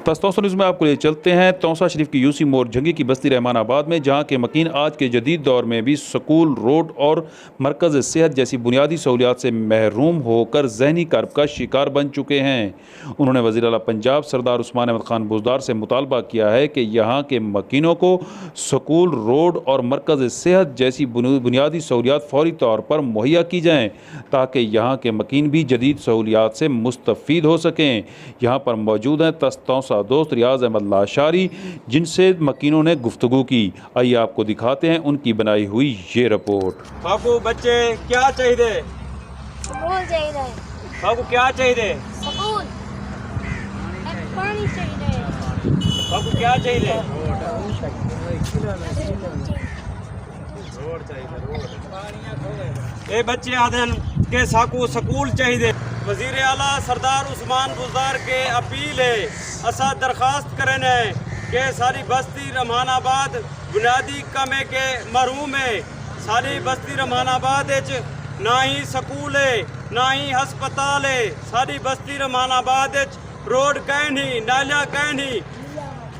Taunsa news में आपको ले चलते हैं तौसा शरीफ की यूसी मोड़ झंगी की बस्ती रहमान आबाद में, जहाँ के मकीन आज के जदीद दौर में भी स्कूल, रोड और मरकज़ सेहत जैसी बुनियादी सहूलियात से महरूम होकर ज़हनी कर्ब का शिकार बन चुके हैं। उन्होंने वज़ीर आला पंजाब सरदार उस्मान अहमद खान बुज़दार से मुतालबा किया है कि यहाँ के मकीनों को स्कूल, रोड और मरकज़ सेहत जैसी बुनियादी सहूलियात फौरी तौर पर मुहैया की जाएँ, ताकि यहाँ के मकीन भी जदीद सहूलियात से मुस्तफ़ीद हो सकें। यहाँ पर मौजूद हैं तौसा दोस्त रियाज अहमद लाशारी, जिनसे मकीनों ने गुफ्तगू की। आइए आपको दिखाते हैं उनकी बनाई हुई ये रिपोर्ट। आपको बच्चे क्या चाहिए? स्कूल चाहिए। आपको क्या चाहिए? स्कूल। पानी चाहिए। आपको क्या चाहिए? ये बच्चे आदन के साकू स्कूल चाहिए। वज़ीर आला सरदार उस्मान बुज़दार के अपील है, असा दरख्वास्त करें है कि सारी बस्ती रहमानाबाद बुनियादी कमे के महरूम है। सारी बस्ती रहमानाबाद ना ही स्कूल है, ना ही हस्पताल है। सारी बस्ती रहमानाबाद रोड कहीं नहीं, नालियाँ कहीं नहीं।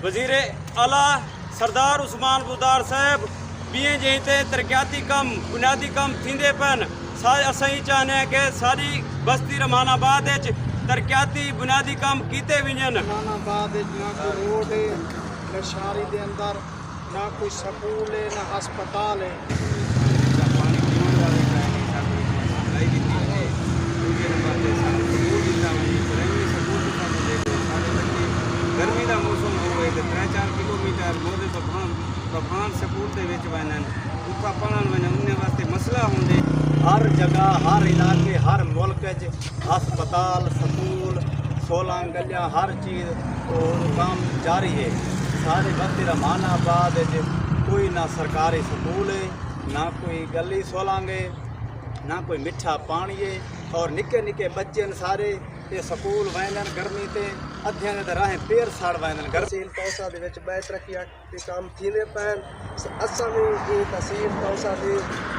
वज़ीर आला सरदार उस्मान बुज़दार साहब बीए जैसे तरक्याती कम बुनियादी कम थींदे पन, असीं चाहते हैं कि सारी बस्ती रहमानाबाद तरक्याती बुनियादी कम कीते वञनि। रहमानाबाद ना कोई रोड है, न शहरी के अंदर ना कोई स्कूल है, ना हस्पताल है। गर्मी का मौसम हो 3-4 किलोमीटर मोदे प्रभान स्कूल के वञनि, उता पढ़ण वञनि, उन वास्ते मसला होंदे। हर जगह, हर इलाके, हर मुल्क हस्पताल, स्कूल, 16 गलियाँ, हर चीज़ और काम जारी है। सारे बस्ती रहमानाबाद कोई ना सरकारी स्कूल है, ना कोई गली 16 है, ना कोई मिठा पानी है। और निके निके बच्चे सारे ये स्कूल वैन गर्मी ते अध्याय ते राहें पेर साड़ वैन। तहसील तौसा दे विच बै तरक्की के काम थींदे पैन। असां भी ये तहसील तौसा दे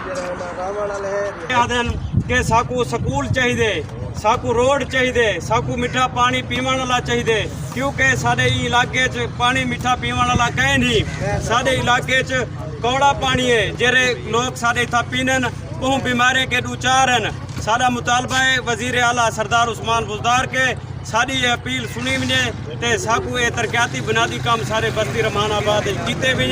जेड़ा रावण वाले है आदन के साकू स्कूल चाहिए, साकू रोड चाहिए, साकू मिठा पानी पीवन वाला चाहिए, क्योंकि साडे इलाके च पानी मिठा पीवन वाला कहीं नहीं। साडे इलाके च कौड़ा पानी है, जेरे लोग साडे इथा पीनन वो बीमारी के दूचार हैं। साडा मुतालबा है वज़ीर आला सरदार उस्मान बुज़दार के साड़ी अपील सुनी वञे ते साकू तरक्याती बुनियादी काम सारे बस्ती रहमानाबाद कीते वञनि।